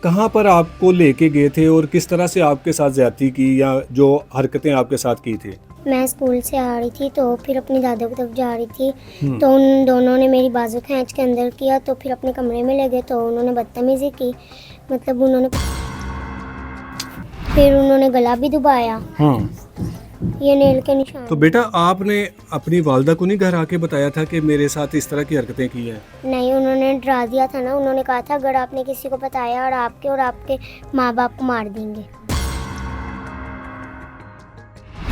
कहाँ पर आपको लेके गए थे और किस तरह से आपके साथ ज़्यादती की या जो हरकतें आपके साथ की थी? मैं स्कूल से आ रही थी तो फिर अपनी दादा की तरफ जा रही थी हुँ। तो उन दोनों ने मेरी बाजू खींच के अंदर किया तो फिर अपने कमरे में ले गए तो उन्होंने बदतमीज़ी की। मतलब उन्होंने गला भी दबाया। हाँ। ये नेल के निशान। तो बेटा आपने अपनी वालिदा को नहीं घर आके बताया था कि मेरे साथ इस तरह की हरकतें की हैं? नहीं, उन्होंने डरा दिया था ना। उन्होंने कहा था अगर आपने किसी को बताया और आपके माँ बाप को मार देंगे।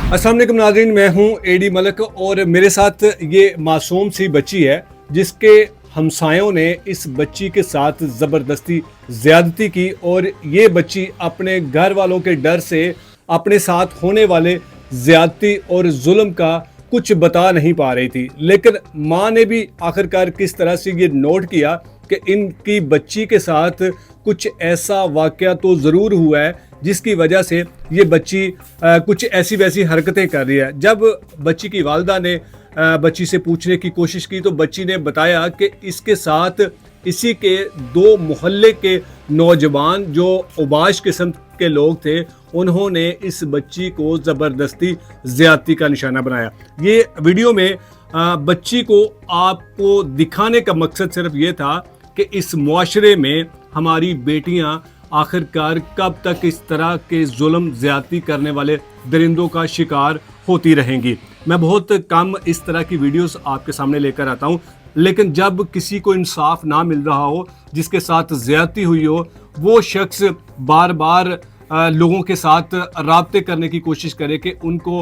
अस्सलाम वालेकुम नाज़रीन, मैं हूं एडी मलिक और मेरे साथ ये मासूम सी बच्ची है जिसके हमसायों ने इस बच्ची के साथ ज़बरदस्ती ज़्यादती की और ये बच्ची अपने घर वालों के डर से अपने साथ होने वाले ज़्यादती और जुल्म का कुछ बता नहीं पा रही थी। लेकिन माँ ने भी आखिरकार किस तरह से ये नोट किया कि इनकी बच्ची के साथ कुछ ऐसा वाक़या तो ज़रूर हुआ है जिसकी वजह से ये बच्ची कुछ ऐसी वैसी हरकतें कर रही है। जब बच्ची की वालिदा ने बच्ची से पूछने की कोशिश की तो बच्ची ने बताया कि इसके साथ इसी के दो मोहल्ले के नौजवान जो उबाश किस्म के लोग थे उन्होंने इस बच्ची को ज़बरदस्ती ज़्यादती का निशाना बनाया। ये वीडियो में बच्ची को आपको दिखाने का मकसद सिर्फ ये था कि इस मुआशरे में हमारी बेटियां आखिरकार कब तक इस तरह के जुल्म ज़्यादती करने वाले दरिंदों का शिकार होती रहेंगी। मैं बहुत कम इस तरह की वीडियोस आपके सामने लेकर आता हूं, लेकिन जब किसी को इंसाफ ना मिल रहा हो, जिसके साथ ज़्यादती हुई हो, वो शख्स बार बार लोगों के साथ राब्ते करने की कोशिश करे कि उनको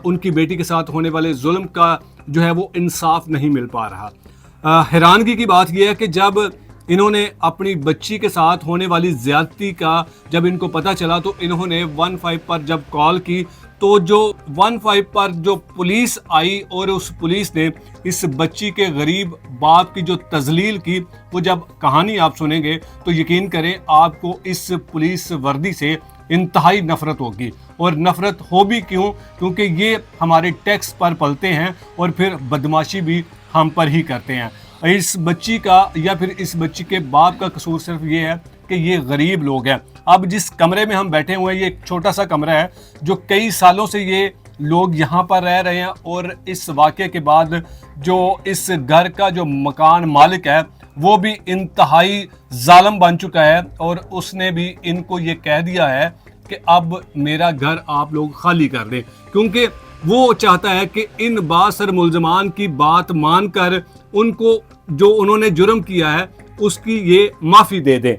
उनकी बेटी के साथ होने वाले जुल्म का जो है वो इंसाफ नहीं मिल पा रहा। हैरानगी की बात यह है कि जब इन्होंने अपनी बच्ची के साथ होने वाली ज़्यादती का जब इनको पता चला तो इन्होंने 15 पर जब कॉल की तो जो 15 पर जो पुलिस आई और उस पुलिस ने इस बच्ची के गरीब बाप की जो तजलील की, वो जब कहानी आप सुनेंगे तो यकीन करें आपको इस पुलिस वर्दी से इंतहाई नफरत होगी। और नफरत हो भी क्यों? क्योंकि ये हमारे टैक्स पर पलते हैं और फिर बदमाशी भी हम पर ही करते हैं। इस बच्ची का या फिर इस बच्ची के बाप का कसूर सिर्फ ये है कि ये गरीब लोग हैं। अब जिस कमरे में हम बैठे हुए हैं ये एक छोटा सा कमरा है जो कई सालों से ये लोग यहाँ पर रह रहे हैं और इस वाक़े के बाद जो इस घर का जो मकान मालिक है वो भी इंतहाई जालिम बन चुका है और उसने भी इनको ये कह दिया है कि अब मेरा घर आप लोग खाली कर दें, क्योंकि वो चाहता है कि इन बासर मुल्ज़मान की बात मानकर उनको जो उन्होंने जुर्म किया है उसकी ये माफ़ी दे दें।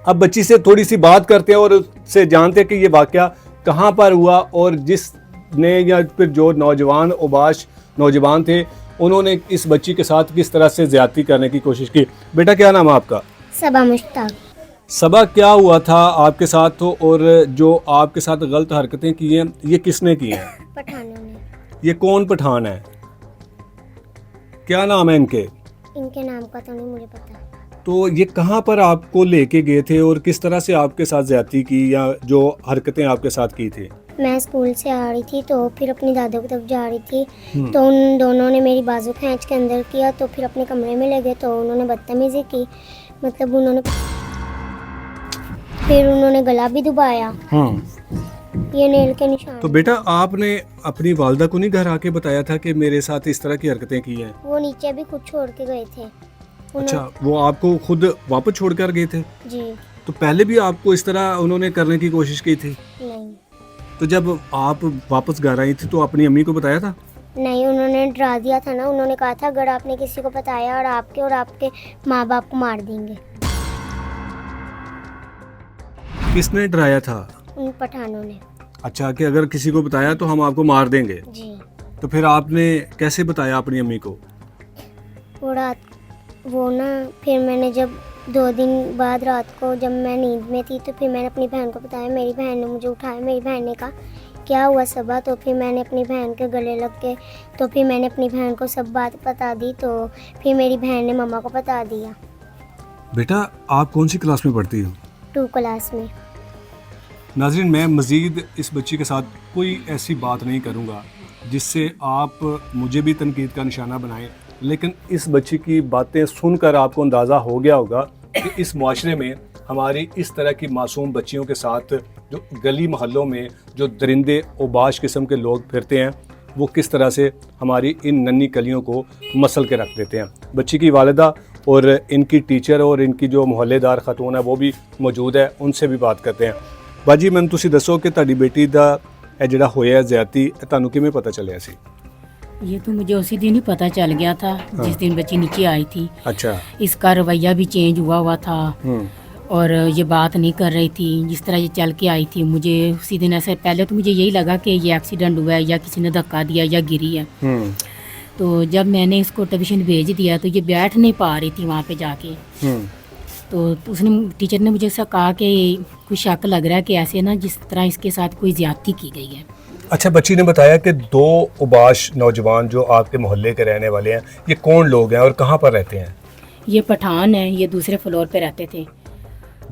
अब बच्ची से थोड़ी सी बात करते हैं और उससे जानते हैं कि ये वाक़या कहाँ पर हुआ और जिसने या फिर जो नौजवान उबाश नौजवान थे उन्होंने इस बच्ची के साथ किस तरह से ज़्यादती करने की कोशिश की। बेटा क्या नाम है आपका? सबा मुश्ताक। सबा, क्या हुआ था आपके साथ तो और जो आपके साथ गलत हरकतें की हैं ये किसने की हैं? पठानों ने। ये कौन पठान है? क्या नाम है इनके? इनके नाम का तो नहीं मुझे पता। तो ये कहाँ पर आपको लेके गए थे और किस तरह से आपके साथ ज़्यादती की या जो हरकतें आपके साथ की थी? मैं स्कूल से आ रही थी तो फिर अपनी दादा की तरफ जा रही थी तो उन दोनों ने मेरी बाजू खींच के अंदर किया तो फिर अपने कमरे में ले गए तो उन्होंने बदतमीज़ी की। मतलब उन्होंने गला भी दबाया। हाँ। ये नेल के निशान। तो बेटा आपने अपनी वालिदा को नहीं घर आके बताया था कि मेरे साथ इस तरह की हरकतें की हैं? वो नीचे भी खुद छोड़ के गए थे। अच्छा, वो आपको खुद वापस छोड़ कर गए थे? जी। तो पहले भी आपको इस तरह उन्होंने करने की कोशिश की थी? नहीं। तो जब आप वापस घर आई थी तो अपनी अम्मी को बताया था? नहीं, उन्होंने डरा दिया था ना। उन्होंने कहा था अगर आपने किसी को बताया और आपके माँ बाप को मार देंगे। किसने डराया था? उन पठानों ने। अच्छा, कि अगर किसी को बताया तो हम आपको मार देंगे। जी। तो फिर आपने कैसे बताया अपनी अम्मी को? फिर मैंने जब 2 दिन बाद रात को जब मैं नींद में थी तो फिर मैंने अपनी बहन को बताया। मेरी बहन ने मुझे उठाया। मेरी बहन ने कहा क्या हुआ सबा? तो फिर मैंने अपनी बहन के गले लग के तो फिर मैंने अपनी बहन को सब बात बता दी तो फिर मेरी बहन ने मम्मा को बता दिया। बेटा आप कौन सी क्लास में पढ़ती हो? 2 क्लास में। नाज़रीन, मैं मज़ीद इस बच्ची के साथ कोई ऐसी बात नहीं करूँगा जिससे आप मुझे भी तनकीद का निशाना बनाएं, लेकिन इस बच्ची की बातें सुनकर आपको अंदाज़ा हो गया होगा कि इस मुआशरे में हमारी इस तरह की मासूम बच्चियों के साथ जो गली मोहल्लों में जो दरिंदे ओबाश किस्म के लोग फिरते हैं, वो किस तरह से हमारी इन नन्ही कलियों को मसल के रख देते हैं। बच्ची की वालिदा और इनकी टीचर और इनकी जो मोहल्लेदार खातून है वो भी मौजूद है, उनसे भी बात करते हैं। बाजी मैम तुसी दसो कि ਤੁਹਾਡੀ बेटी ਦਾ ਇਹ ਜਿਹੜਾ ਹੋਇਆ ਜ਼ਿਆਦਤੀ ਤੁਹਾਨੂੰ ਕਿਵੇਂ ਪਤਾ ਚੱਲਿਆ ਸੀ? ये तो मुझे उसी दिन ही पता चल गया था जिस दिन बच्ची नीचे आई थी। अच्छा। इसका रवैया भी चेंज हुआ था और ये बात नहीं कर रही थी जिस तरह ये चल के आई थी। मुझे उसी दिन ऐसे पहले तो मुझे यही लगा कि ये एक्सीडेंट हुआ है या किसी ने धक्का दिया या गिरी है। तो जब मैंने इसको ट्यूशन भेज दिया तो ये बैठ नहीं पा रही थी वहाँ पे जाके। तो उसने टीचर ने मुझे ऐसा कहा कि कुछ शक लग रहा है कि ऐसे ना जिस तरह इसके साथ कोई ज्यादती की गई है। अच्छा, बच्ची ने बताया कि 2 उबाश नौजवान जो आपके मोहल्ले के रहने वाले हैं, ये कौन लोग हैं और कहाँ पर रहते हैं? ये पठान है, ये दूसरे फ्लोर पे रहते थे।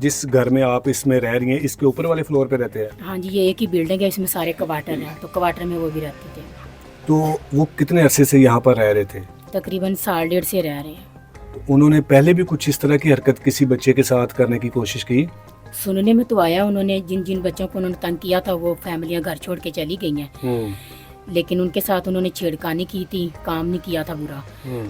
जिस घर में आप इसमें रह रही हैं इसके ऊपर वाले फ्लोर पे रहते हैं? हाँ जी, ये एक ही बिल्डिंग है, इसमें सारे क्वार्टर हैं, तो क्वार्टर में वो भी रहते थे। तो वो कितने अरसे से यहाँ पर रह रहे थे? तकरीबन 1.5 से रह रहे हैं। उन्होंने पहले भी कुछ इस तरह की हरकत किसी बच्चे के साथ करने की कोशिश की? सुनने में तो आया उन्होंने जिन जिन बच्चों को उन्होंने तंग किया था वो फैमिलियां घर छोड़ के चली गई हैं। लेकिन उनके साथ उन्होंने छेड़खानी की थी, काम नहीं किया था बुरा।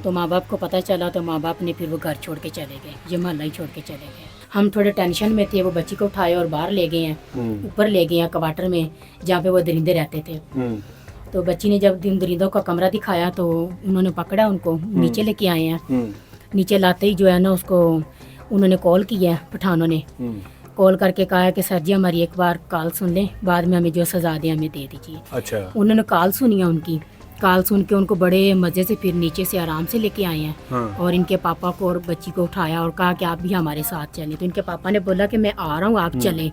तो माँ बाप को पता चला तो माँ बाप ने फिर वो घर छोड़ के चले गए, ये मोहल्ला ही छोड़ के चले गए। हम थोड़े टेंशन में थे, वो बच्ची को उठाए और बाहर ले गए हैं, ऊपर ले गए हैं क्वार्टर में जहाँ पे वो दरिंदे रहते थे। तो बच्ची ने जब दरिंदों का कमरा दिखाया तो उन्होंने पकड़ा, उनको नीचे लेके आए हैं। नीचे लाते ही जो है ना उसको उन्होंने कॉल किया, पठानों ने कॉल करके कहा है कि सर जी हमारी एक बार कॉल सुन लें, बाद में हमें जो सजा दें हमें दे दीजिए। अच्छा। उन्होंने कॉल सुनी है, उनकी कॉल सुन के उनको बड़े मज़े से फिर नीचे से आराम से लेके आए हैं। हाँ। और इनके पापा को और बच्ची को उठाया और कहा कि आप भी हमारे साथ चलें। तो इनके पापा ने बोला कि मैं आ रहा हूँ, आप चलें।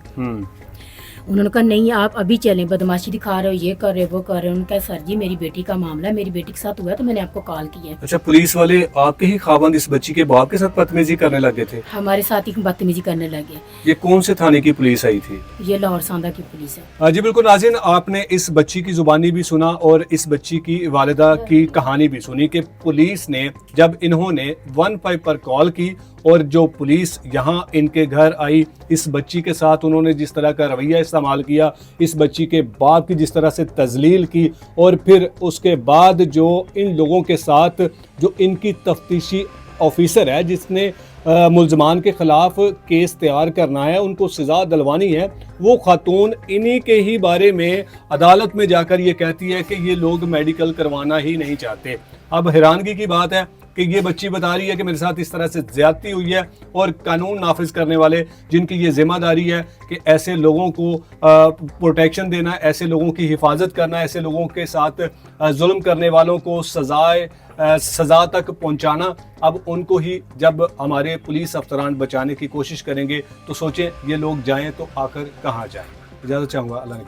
उन्होंने कहा नहीं आप अभी चलें, बदमाशी दिखा रहे हो, ये कर रहे हो वो कर रहे हो। उन्होंने कहा सर जी मेरी बेटी का मामला है, मेरी बेटी के साथ हुआ तो मैंने आपको कॉल किया है। अच्छा, पुलिस वाले आपके ही खाबंद इस बच्ची के बाप के साथ बदतमीजी करने लगे थे? हमारे साथ ही बदतमीजी करने लगे। ये कौन से थाने की पुलिस आई थी? ये लाहौर सांदा की पुलिस है। जी बिल्कुल नाज़रीन, आपने इस बच्ची की जुबानी भी सुना और इस बच्ची की वालिदा की कहानी भी सुनी कि पुलिस ने जब इन्होंने 15 पर कॉल की और जो पुलिस यहाँ इनके घर आई, इस बच्ची के साथ उन्होंने जिस तरह का रवैया इस्तेमाल किया, इस बच्ची के बाप की जिस तरह से तजलील की, और फिर उसके बाद जो इन लोगों के साथ जो इनकी तफ्तीशी ऑफिसर है जिसने मुल्ज़मान के ख़िलाफ़ केस तैयार करना है, उनको सज़ा दिलवानी है, वो खातून इन्हीं के ही बारे में अदालत में जाकर ये कहती है कि ये लोग मेडिकल करवाना ही नहीं चाहते। अब हैरानगी की बात है कि ये बच्ची बता रही है कि मेरे साथ इस तरह से ज़्यादती हुई है और कानून नाफिज करने वाले जिनकी ये जिम्मेदारी है कि ऐसे लोगों को प्रोटेक्शन देना, ऐसे लोगों की हिफाजत करना, ऐसे लोगों के साथ जुल्म करने वालों को सज़ा तक पहुंचाना, अब उनको ही जब हमारे पुलिस अफसरान बचाने की कोशिश करेंगे तो सोचें ये लोग जाएं तो आकर कहाँ जाएं। इजाज़त चाहूँगा, अल्लाह ने